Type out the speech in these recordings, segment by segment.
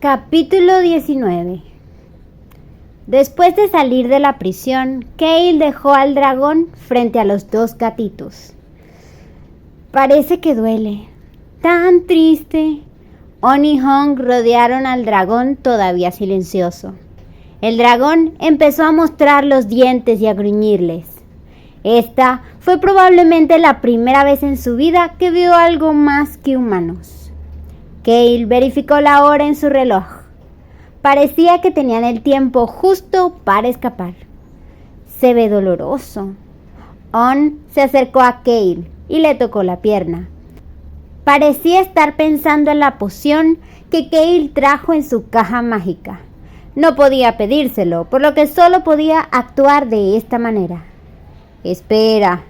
Capítulo 19. Después de salir de la prisión, Kale dejó al dragón frente a los dos gatitos. Parece que duele. Tan triste. On y Hong rodearon al dragón todavía silencioso. El dragón empezó a mostrar los dientes y a gruñirles. Esta fue probablemente la primera vez en su vida que vio algo más que humanos. Kale verificó la hora en su reloj. Parecía que tenían el tiempo justo para escapar. Se ve doloroso. On se acercó a Kale y le tocó la pierna. Parecía estar pensando en la poción que Kale trajo en su caja mágica. No podía pedírselo, por lo que solo podía actuar de esta manera. Espera,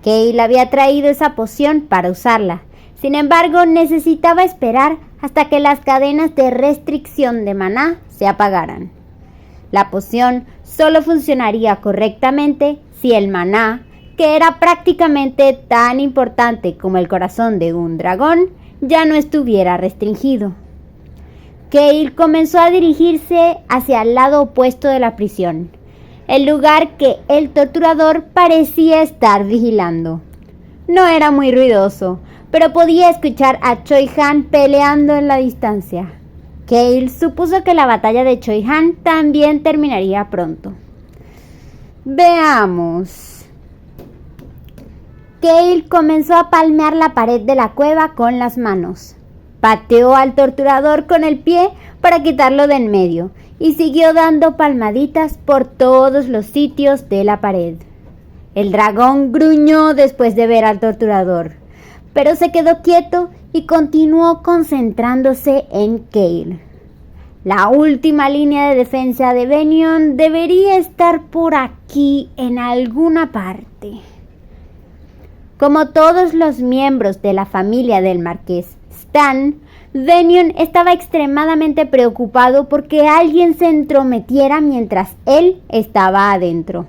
Kale había traído esa poción para usarla. Sin embargo, necesitaba esperar hasta que las cadenas de restricción de maná se apagaran. La poción solo funcionaría correctamente si el maná, que era prácticamente tan importante como el corazón de un dragón, ya no estuviera restringido. Kale comenzó a dirigirse hacia el lado opuesto de la prisión, el lugar que el torturador parecía estar vigilando. No era muy ruidoso, pero podía escuchar a Choi Han peleando en la distancia. Kale supuso que la batalla de Choi Han también terminaría pronto. Veamos. Kale comenzó a palmear la pared de la cueva con las manos. Pateó al torturador con el pie para quitarlo de en medio y siguió dando palmaditas por todos los sitios de la pared. El dragón gruñó después de ver al torturador, pero se quedó quieto y continuó concentrándose en Kale. La última línea de defensa de Venion debería estar por aquí en alguna parte. Como todos los miembros de la familia del marqués Stan, Venion estaba extremadamente preocupado porque alguien se entrometiera mientras él estaba adentro.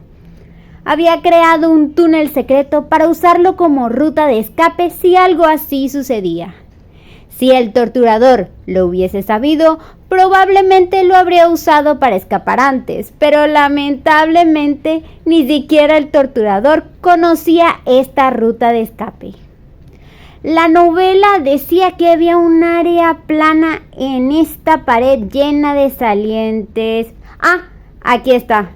Había creado un túnel secreto para usarlo como ruta de escape si algo así sucedía. Si el torturador lo hubiese sabido, probablemente lo habría usado para escapar antes, pero lamentablemente ni siquiera el torturador conocía esta ruta de escape. La novela decía que había un área plana en esta pared llena de salientes. Aquí está.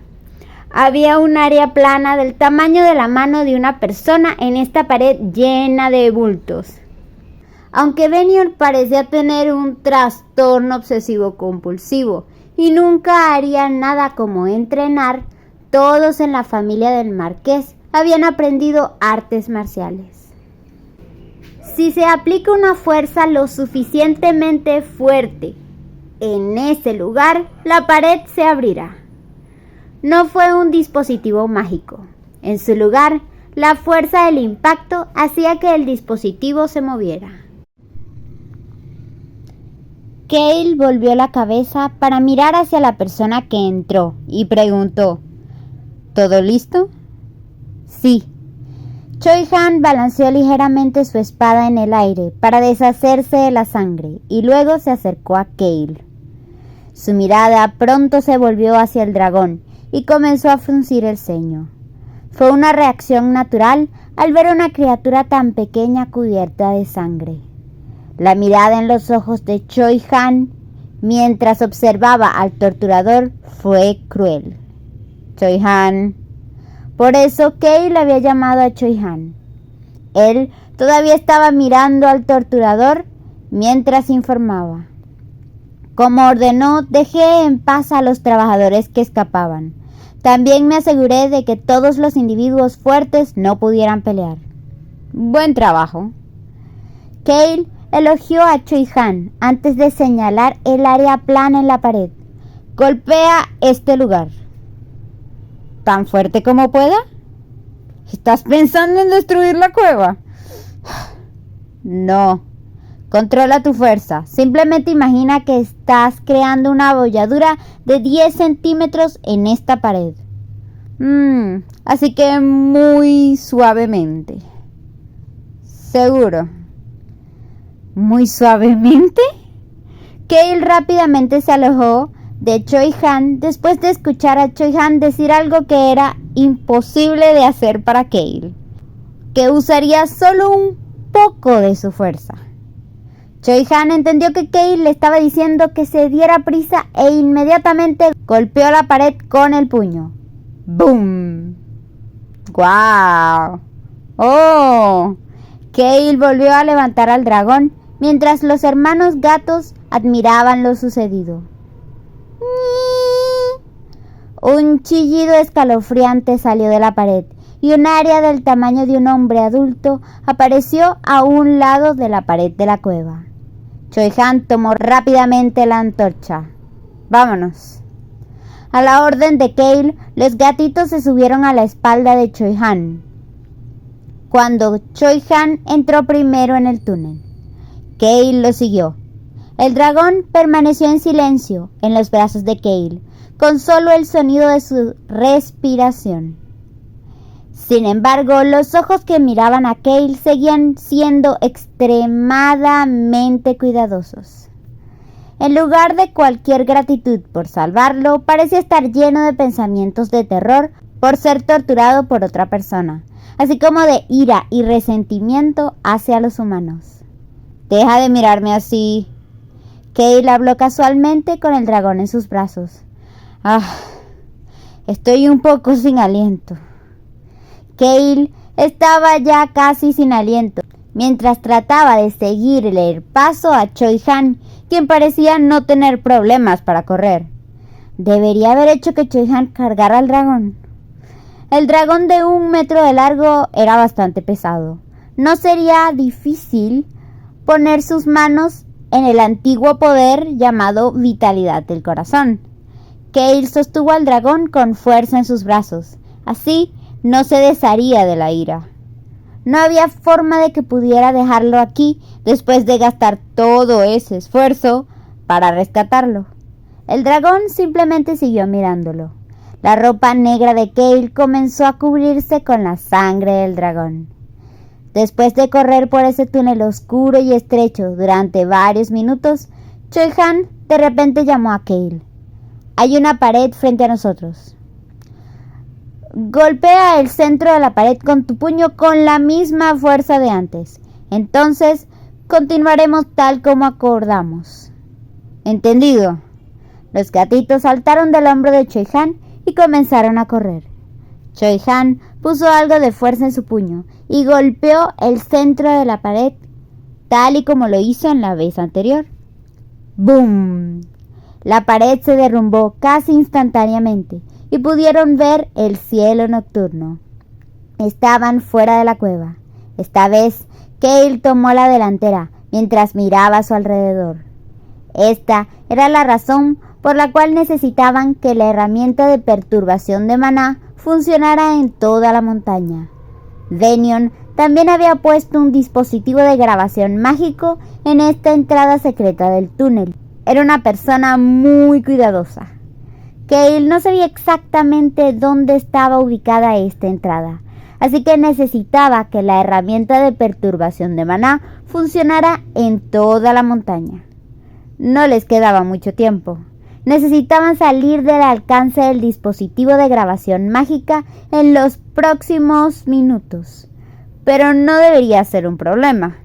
Había un área plana del tamaño de la mano de una persona en esta pared llena de bultos. Aunque Venion parecía tener un trastorno obsesivo-compulsivo y nunca haría nada como entrenar, todos en la familia del marqués habían aprendido artes marciales. Si se aplica una fuerza lo suficientemente fuerte en ese lugar, la pared se abrirá. No fue un dispositivo mágico. En su lugar, la fuerza del impacto hacía que el dispositivo se moviera. Kale volvió la cabeza para mirar hacia la persona que entró y preguntó: ¿todo listo? Sí. Choi Han balanceó ligeramente su espada en el aire para deshacerse de la sangre y luego se acercó a Kale. Su mirada pronto se volvió hacia el dragón y comenzó a fruncir el ceño. Fue una reacción natural al ver una criatura tan pequeña cubierta de sangre. La mirada en los ojos de Choi Han mientras observaba al torturador fue cruel. Choi Han. Por eso Kale había llamado a Choi Han. Él todavía estaba mirando al torturador mientras informaba. Como ordenó, dejé en paz a los trabajadores que escapaban. También me aseguré de que todos los individuos fuertes no pudieran pelear. Buen trabajo. Kale elogió a Choi Han antes de señalar el área plana en la pared. Golpea este lugar. ¿Tan fuerte como pueda? ¿Estás pensando en destruir la cueva? No. Controla tu fuerza. Simplemente imagina que estás creando una abolladura de 10 centímetros en esta pared. Así que muy suavemente. ¿Seguro? ¿Muy suavemente? Kale rápidamente se alejó de Choi-han después de escuchar a Choi-han decir algo que era imposible de hacer para Kale, que usaría solo un poco de su fuerza. Choi-han entendió que Kale le estaba diciendo que se diera prisa e inmediatamente golpeó la pared con el puño. ¡Boom! ¡Guau! ¡Oh! Kale volvió a levantar al dragón mientras los hermanos gatos admiraban lo sucedido. Un chillido escalofriante salió de la pared y un área del tamaño de un hombre adulto apareció a un lado de la pared de la cueva. Choi-han tomó rápidamente la antorcha. ¡Vámonos! A la orden de Kale, los gatitos se subieron a la espalda de Choi-han. Cuando Choi-han entró primero en el túnel, Kale lo siguió. El dragón permaneció en silencio en los brazos de Kale, con solo el sonido de su respiración. Sin embargo, los ojos que miraban a Kale seguían siendo extremadamente cuidadosos. En lugar de cualquier gratitud por salvarlo, parecía estar lleno de pensamientos de terror por ser torturado por otra persona, así como de ira y resentimiento hacia los humanos. «Deja de mirarme así». Kale habló casualmente con el dragón en sus brazos. Estoy un poco sin aliento». Kale estaba ya casi sin aliento, mientras trataba de seguirle el paso a Choi-han, quien parecía no tener problemas para correr. Debería haber hecho que Choi-han cargara al dragón. El dragón de 1 metro de largo era bastante pesado. No sería difícil poner sus manos en el antiguo poder llamado vitalidad del corazón. Kale sostuvo al dragón con fuerza en sus brazos. Así no se desharía de la ira. No había forma de que pudiera dejarlo aquí después de gastar todo ese esfuerzo para rescatarlo. El dragón simplemente siguió mirándolo. La ropa negra de Kale comenzó a cubrirse con la sangre del dragón. Después de correr por ese túnel oscuro y estrecho durante varios minutos, Choi-han de repente llamó a Kale. «Hay una pared frente a nosotros. Golpea el centro de la pared con tu puño con la misma fuerza de antes. Entonces continuaremos tal como acordamos». «Entendido». Los gatitos saltaron del hombro de Choi-han y comenzaron a correr. Choi-han puso algo de fuerza en su puño y golpeó el centro de la pared, tal y como lo hizo en la vez anterior. ¡Boom! La pared se derrumbó casi instantáneamente y pudieron ver el cielo nocturno. Estaban fuera de la cueva. Esta vez, Kale tomó la delantera mientras miraba a su alrededor. Esta era la razón por la cual necesitaban que la herramienta de perturbación de maná funcionara en toda la montaña. Venion también había puesto un dispositivo de grabación mágico en esta entrada secreta del túnel. Era una persona muy cuidadosa. Kale no sabía exactamente dónde estaba ubicada esta entrada, así que necesitaba que la herramienta de perturbación de maná funcionara en toda la montaña. No les quedaba mucho tiempo. Necesitaban salir del alcance del dispositivo de grabación mágica en los próximos minutos, pero no debería ser un problema.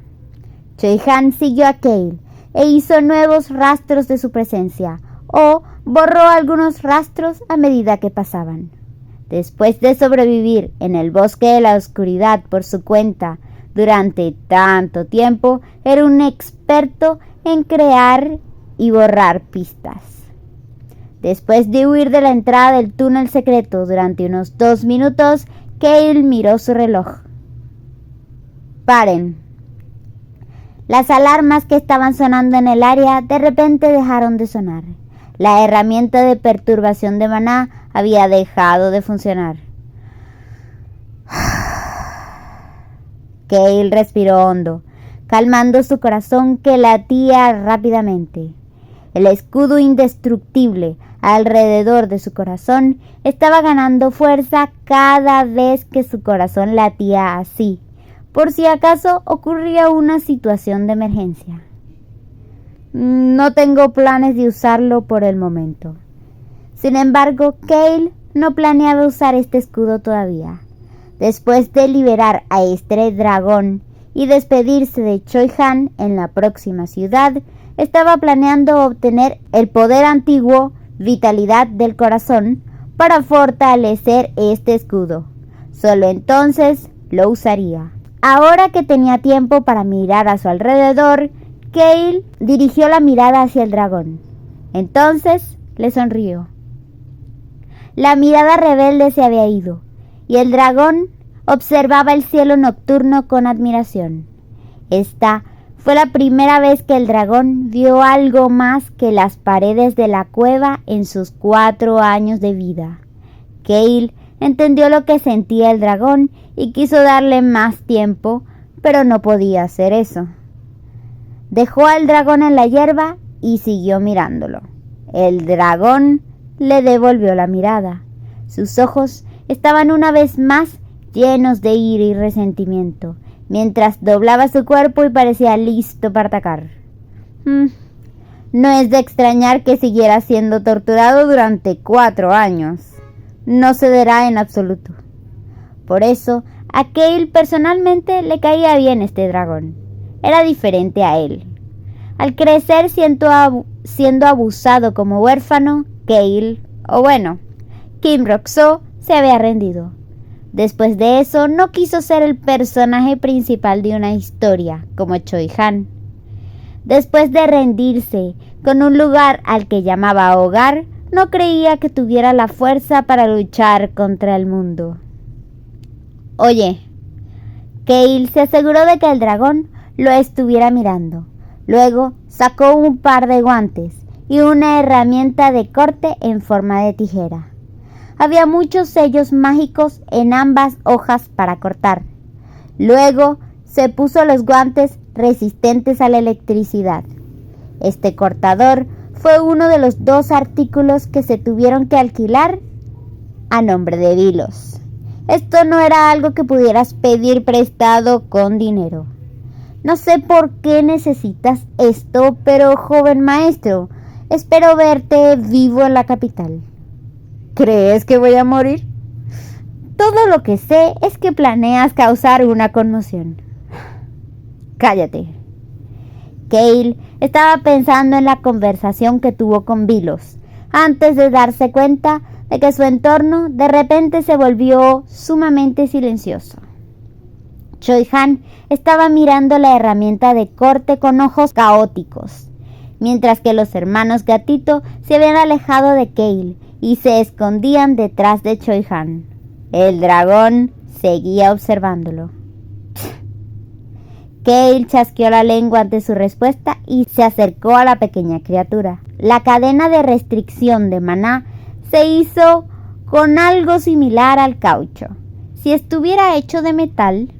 Choi-han siguió a Kale e hizo nuevos rastros de su presencia, o borró algunos rastros a medida que pasaban. Después de sobrevivir en el bosque de la oscuridad por su cuenta durante tanto tiempo, era un experto en crear y borrar pistas. Después de huir de la entrada del túnel secreto durante unos 2 minutos, Kale miró su reloj. ¡Paren! Las alarmas que estaban sonando en el área de repente dejaron de sonar. La herramienta de perturbación de maná había dejado de funcionar. Kale respiró hondo, calmando su corazón que latía rápidamente. El escudo indestructible alrededor de su corazón estaba ganando fuerza cada vez que su corazón latía así, por si acaso ocurría una situación de emergencia. No tengo planes de usarlo por el momento. Sin embargo, Kale no planeaba usar este escudo todavía. Después de liberar a este dragón y despedirse de Choi Han en la próxima ciudad, estaba planeando obtener el poder antiguo, Vitalidad del Corazón, para fortalecer este escudo. Solo entonces lo usaría. Ahora que tenía tiempo para mirar a su alrededor, Kale dirigió la mirada hacia el dragón. Entonces le sonrió. La mirada rebelde se había ido, y el dragón observaba el cielo nocturno con admiración. Esta fue la primera vez que el dragón vio algo más que las paredes de la cueva en sus 4 años de vida. Kale entendió lo que sentía el dragón y quiso darle más tiempo, pero no podía hacer eso. Dejó al dragón en la hierba y siguió mirándolo. El dragón le devolvió la mirada. Sus ojos estaban una vez más llenos de ira y resentimiento, mientras doblaba su cuerpo y parecía listo para atacar. No es de extrañar que siguiera siendo torturado durante 4 años. No cederá en absoluto. Por eso, a Kale personalmente le caía bien este dragón. Era diferente a él. Al crecer siendo abusado como huérfano, Kale, Kim Rok-so, se había rendido. Después de eso, no quiso ser el personaje principal de una historia, como Choi Han. Después de rendirse con un lugar al que llamaba hogar, no creía que tuviera la fuerza para luchar contra el mundo. Oye, Kale se aseguró de que el dragón lo estuviera mirando. Luego sacó un par de guantes y una herramienta de corte en forma de tijera. Había muchos sellos mágicos en ambas hojas para cortar. Luego se puso los guantes resistentes a la electricidad. Este cortador fue uno de los 2 artículos que se tuvieron que alquilar a nombre de Vilos. Esto no era algo que pudieras pedir prestado con dinero. No sé por qué necesitas esto, pero joven maestro, espero verte vivo en la capital. ¿Crees que voy a morir? Todo lo que sé es que planeas causar una conmoción. Cállate. Kale estaba pensando en la conversación que tuvo con Vilos, antes de darse cuenta de que su entorno de repente se volvió sumamente silencioso. Choi Han estaba mirando la herramienta de corte con ojos caóticos, mientras que los hermanos Gatito se habían alejado de Kale y se escondían detrás de Choi Han. El dragón seguía observándolo. Kale chasqueó la lengua ante su respuesta y se acercó a la pequeña criatura. La cadena de restricción de maná se hizo con algo similar al caucho. Si estuviera hecho de metal,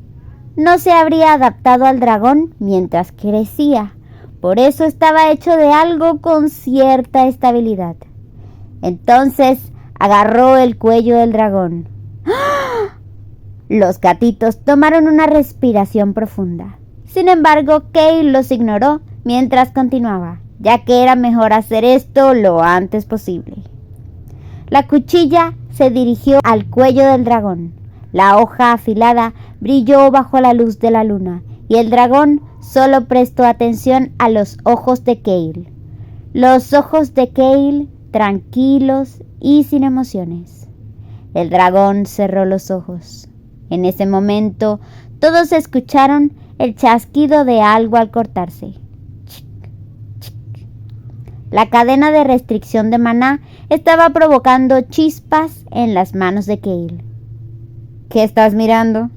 no se habría adaptado al dragón mientras crecía. Por eso estaba hecho de algo con cierta estabilidad. Entonces agarró el cuello del dragón. ¡Ah! Los gatitos tomaron una respiración profunda. Sin embargo, Kale los ignoró mientras continuaba, ya que era mejor hacer esto lo antes posible. La cuchilla se dirigió al cuello del dragón. La hoja afilada brilló bajo la luz de la luna, y el dragón solo prestó atención a los ojos de Kale. Los ojos de Kale tranquilos y sin emociones. El dragón cerró los ojos. En ese momento, todos escucharon el chasquido de algo al cortarse. Chic, chic. La cadena de restricción de maná estaba provocando chispas en las manos de Kale. ¿Qué estás mirando?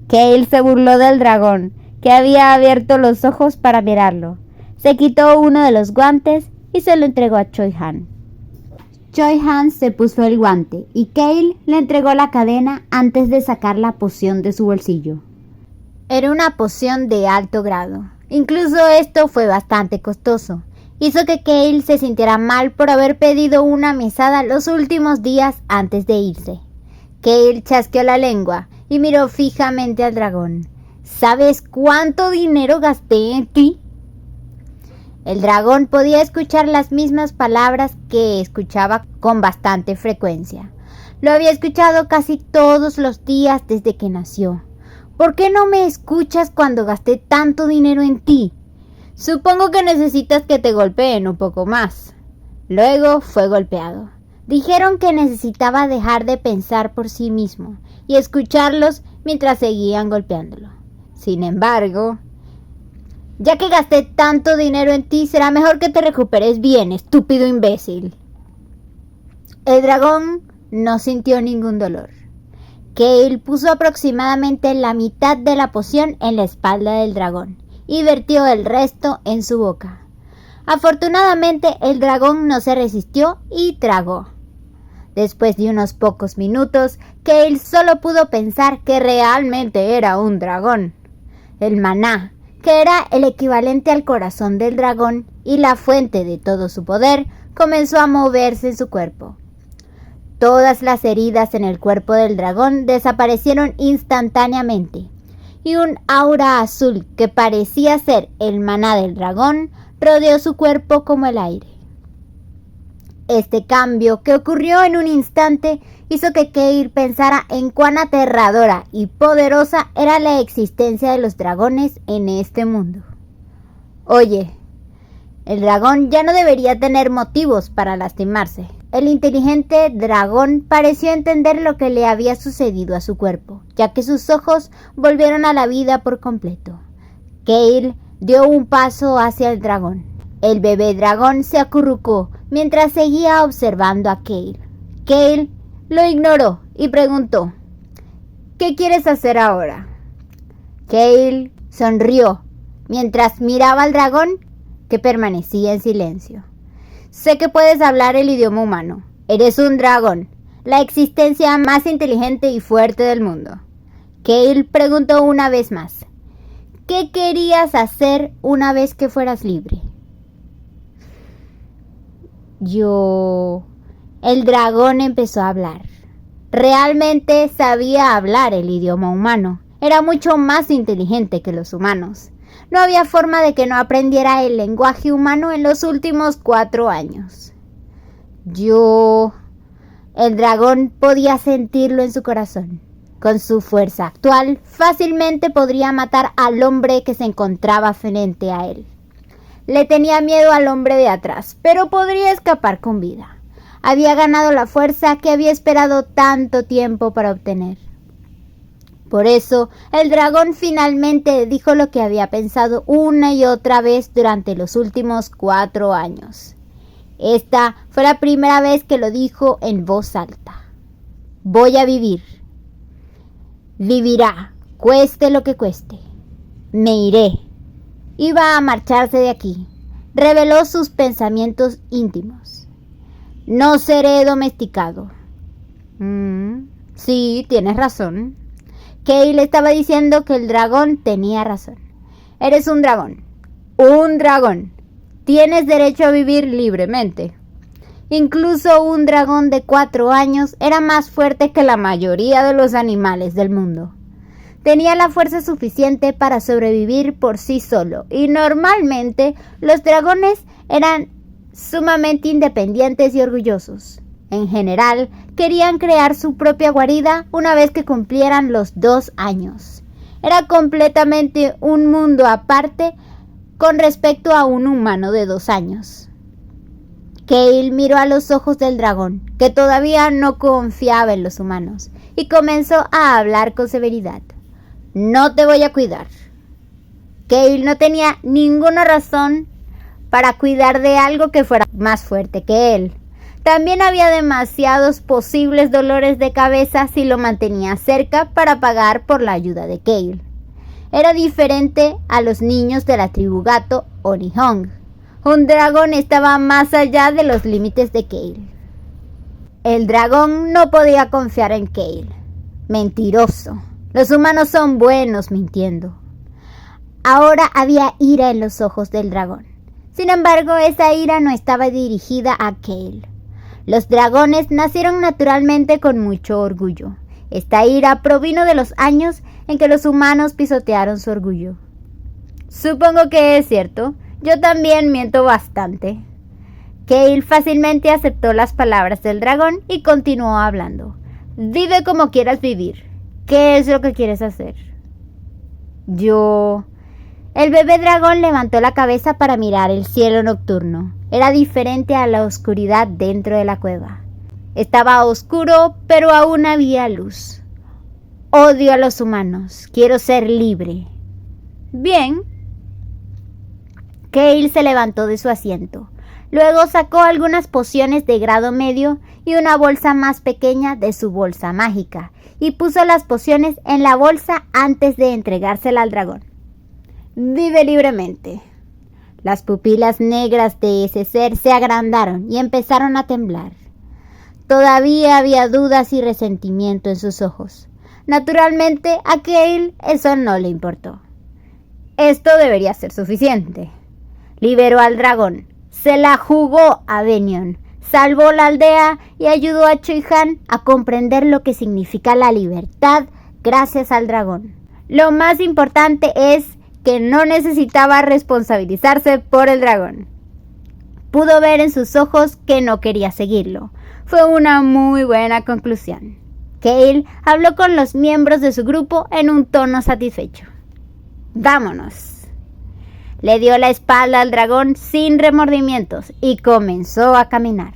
Kale se burló del dragón, que había abierto los ojos para mirarlo. Se quitó uno de los guantes y se lo entregó a Choi Han. Choi Han se puso el guante y Kale le entregó la cadena antes de sacar la poción de su bolsillo. Era una poción de alto grado. Incluso esto fue bastante costoso. Hizo que Kale se sintiera mal por haber pedido una mesada los últimos días antes de irse. Kale chasqueó la lengua y miró fijamente al dragón. ¿Sabes cuánto dinero gasté en ti? El dragón podía escuchar las mismas palabras que escuchaba con bastante frecuencia. Lo había escuchado casi todos los días desde que nació. ¿Por qué no me escuchas cuando gasté tanto dinero en ti? Supongo que necesitas que te golpeen un poco más. Luego fue golpeado. Dijeron que necesitaba dejar de pensar por sí mismo y escucharlos mientras seguían golpeándolo. Sin embargo, ya que gasté tanto dinero en ti, será mejor que te recuperes bien, estúpido imbécil. El dragón no sintió ningún dolor. Cale puso aproximadamente la mitad de la poción en la espalda del dragón y vertió el resto en su boca. Afortunadamente, el dragón no se resistió y tragó. Después de unos pocos minutos, Cale solo pudo pensar que realmente era un dragón. El maná, que era el equivalente al corazón del dragón y la fuente de todo su poder, comenzó a moverse en su cuerpo. Todas las heridas en el cuerpo del dragón desaparecieron instantáneamente, y un aura azul que parecía ser el maná del dragón rodeó su cuerpo como el aire. Este cambio, que ocurrió en un instante, hizo que Cale pensara en cuán aterradora y poderosa era la existencia de los dragones en este mundo. Oye, el dragón ya no debería tener motivos para lastimarse. El inteligente dragón pareció entender lo que le había sucedido a su cuerpo, ya que sus ojos volvieron a la vida por completo. Cale dio un paso hacia el dragón. El bebé dragón se acurrucó mientras seguía observando a Cale. Cale lo ignoró y preguntó: ¿qué quieres hacer ahora? Cale sonrió mientras miraba al dragón, que permanecía en silencio. Sé que puedes hablar el idioma humano. Eres un dragón, la existencia más inteligente y fuerte del mundo. Cale preguntó una vez más: ¿qué querías hacer una vez que fueras libre? El dragón empezó a hablar. Realmente sabía hablar el idioma humano. Era mucho más inteligente que los humanos. No había forma de que no aprendiera el lenguaje humano en los últimos 4 años. El dragón podía sentirlo en su corazón. Con su fuerza actual, fácilmente podría matar al hombre que se encontraba frente a él. Le tenía miedo al hombre de atrás, pero podría escapar con vida. Había ganado la fuerza que había esperado tanto tiempo para obtener. Por eso, el dragón finalmente dijo lo que había pensado una y otra vez durante los últimos 4 años. Esta fue la primera vez que lo dijo en voz alta. Voy a vivir. Vivirá, cueste lo que cueste. Me iré. Iba a marcharse de aquí. Reveló sus pensamientos íntimos. No seré domesticado. Sí, tienes razón. Cale estaba diciendo que el dragón tenía razón. Eres un dragón. Un dragón. Tienes derecho a vivir libremente. Incluso un dragón de 4 años era más fuerte que la mayoría de los animales del mundo. Tenía la fuerza suficiente para sobrevivir por sí solo, y normalmente los dragones eran sumamente independientes y orgullosos. En general, querían crear su propia guarida una vez que cumplieran los 2 años. Era completamente un mundo aparte con respecto a un humano de 2 años. Cale miró a los ojos del dragón, que todavía no confiaba en los humanos, y comenzó a hablar con severidad. No te voy a cuidar. Cale no tenía ninguna razón para cuidar de algo que fuera más fuerte que él. También había demasiados posibles dolores de cabeza si lo mantenía cerca para pagar por la ayuda de Cale. Era diferente a los niños de la tribu gato o Nihong. Un dragón estaba más allá de los límites de Cale. El dragón no podía confiar en Cale. Mentiroso. Los humanos son buenos mintiendo. Ahora había ira en los ojos del dragón. Sin embargo, esa ira no estaba dirigida a Cale. Los dragones nacieron naturalmente con mucho orgullo. Esta ira provino de los años en que los humanos pisotearon su orgullo. Supongo que es cierto. Yo también miento bastante. Kale fácilmente aceptó las palabras del dragón y continuó hablando. Vive como quieras vivir. ¿Qué es lo que quieres hacer? El bebé dragón levantó la cabeza para mirar el cielo nocturno. Era diferente a la oscuridad dentro de la cueva. Estaba oscuro, pero aún había luz. Odio a los humanos. Quiero ser libre. Bien. Kale se levantó de su asiento. Luego sacó algunas pociones de grado medio y una bolsa más pequeña de su bolsa mágica y puso las pociones en la bolsa antes de entregársela al dragón. Vive libremente. Las pupilas negras de ese ser se agrandaron y empezaron a temblar. Todavía había dudas y resentimiento en sus ojos. Naturalmente, a Kale eso no le importó. Esto debería ser suficiente. Liberó al dragón, se la jugó a Benion, salvó la aldea y ayudó a Choi-Han a comprender lo que significa la libertad gracias al dragón. Lo más importante es que no necesitaba responsabilizarse por el dragón. Pudo ver en sus ojos que no quería seguirlo. Fue una muy buena conclusión. Kale habló con los miembros de su grupo en un tono satisfecho. ¡Vámonos! Le dio la espalda al dragón sin remordimientos y comenzó a caminar.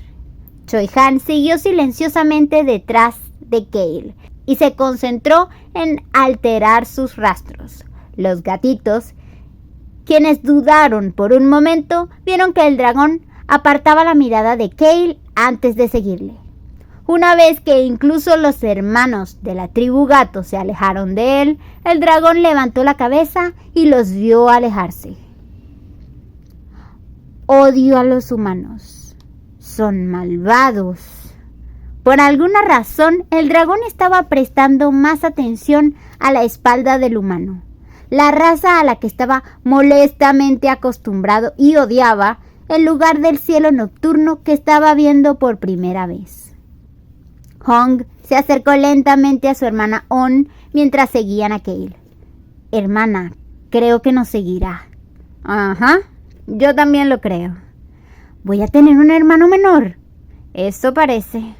Choi-Han siguió silenciosamente detrás de Kale y se concentró en alterar sus rastros. Los gatitos, quienes dudaron por un momento, vieron que el dragón apartaba la mirada de Kale antes de seguirle. Una vez que incluso los hermanos de la tribu gato se alejaron de él, el dragón levantó la cabeza y los vio alejarse. Odio a los humanos. Son malvados. Por alguna razón, el dragón estaba prestando más atención a la espalda del humano. La raza a la que estaba molestamente acostumbrado y odiaba, en lugar del cielo nocturno que estaba viendo por primera vez. Hong se acercó lentamente a su hermana On mientras seguían a Kale. Hermana, creo que nos seguirá. Ajá. Yo también lo creo. ¿Voy a tener un hermano menor? Eso parece.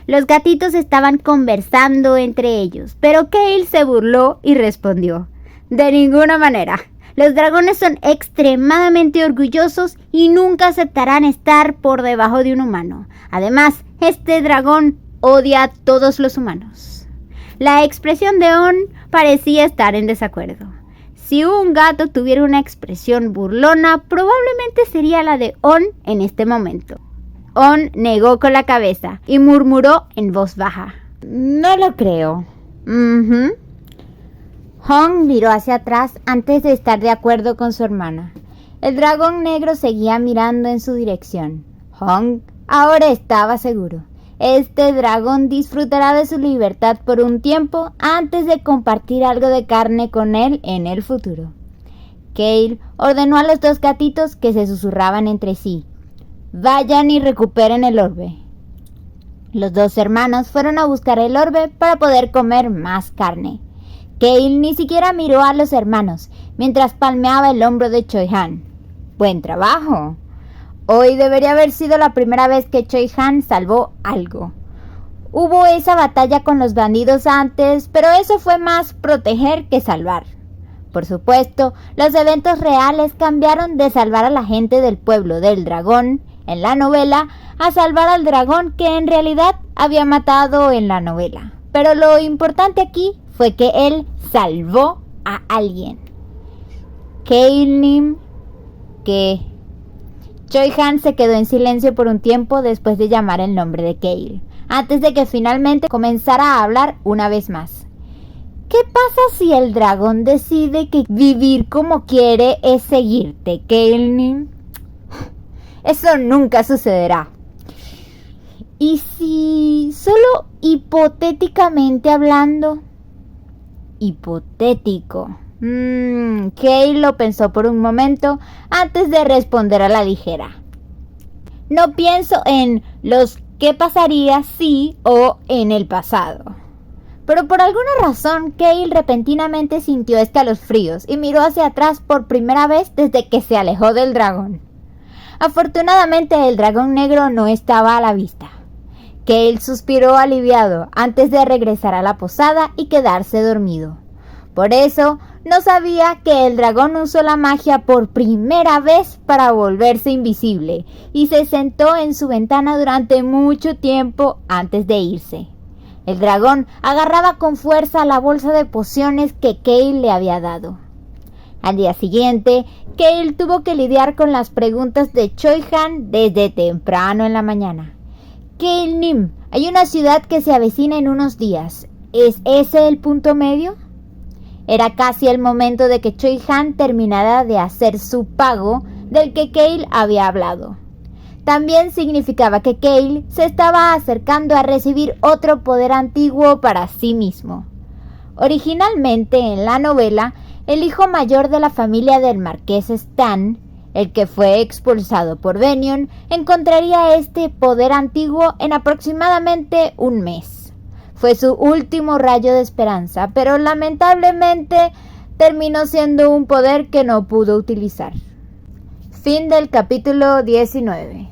Los gatitos estaban conversando entre ellos, pero Kale se burló y respondió: de ninguna manera. Los dragones son extremadamente orgullosos y nunca aceptarán estar por debajo de un humano. Además, este dragón odia a todos los humanos. La expresión de On parecía estar en desacuerdo. Si un gato tuviera una expresión burlona, probablemente sería la de On en este momento. On negó con la cabeza y murmuró en voz baja: no lo creo. Hong miró hacia atrás antes de estar de acuerdo con su hermana. El dragón negro seguía mirando en su dirección. Hong ahora estaba seguro. Este dragón disfrutará de su libertad por un tiempo antes de compartir algo de carne con él en el futuro. Kale ordenó a los dos gatitos que se susurraban entre sí: vayan y recuperen el orbe. Los dos hermanos fueron a buscar el orbe para poder comer más carne. Kale ni siquiera miró a los hermanos mientras palmeaba el hombro de Choi-Han. ¡Buen trabajo! Hoy debería haber sido la primera vez que Choi-Han salvó algo. Hubo esa batalla con los bandidos antes, pero eso fue más proteger que salvar. Por supuesto, los eventos reales cambiaron de salvar a la gente del pueblo del dragón en la novela a salvar al dragón que en realidad había matado en la novela. Pero lo importante aquí fue que él salvó a alguien. Kale que Choi-Han se quedó en silencio por un tiempo después de llamar el nombre de Kale, antes de que finalmente comenzara a hablar una vez más. ¿Qué pasa si el dragón decide que vivir como quiere es seguirte, Kale? Eso nunca sucederá. ¿Y si, solo hipotéticamente hablando? Hipotético. Kale lo pensó por un momento antes de responder a la ligera. No pienso en los qué pasaría si o en el pasado. Pero por alguna razón, Kale repentinamente sintió escalofríos y miró hacia atrás por primera vez desde que se alejó del dragón. Afortunadamente, el dragón negro no estaba a la vista. Kale suspiró aliviado antes de regresar a la posada y quedarse dormido. Por eso, no sabía que el dragón usó la magia por primera vez para volverse invisible y se sentó en su ventana durante mucho tiempo antes de irse. El dragón agarraba con fuerza la bolsa de pociones que Kale le había dado. Al día siguiente, Kale tuvo que lidiar con las preguntas de Choi-Han desde temprano en la mañana. Kale Nim, hay una ciudad que se avecina en unos días. ¿Es ese el punto medio? Era casi el momento de que Choi-Han terminara de hacer su pago del que Kale había hablado. También significaba que Kale se estaba acercando a recibir otro poder antiguo para sí mismo. Originalmente en la novela, el hijo mayor de la familia del marqués Stan, el que fue expulsado por Bennion, encontraría este poder antiguo en aproximadamente un mes. Fue su último rayo de esperanza, pero lamentablemente terminó siendo un poder que no pudo utilizar. Fin del capítulo 19.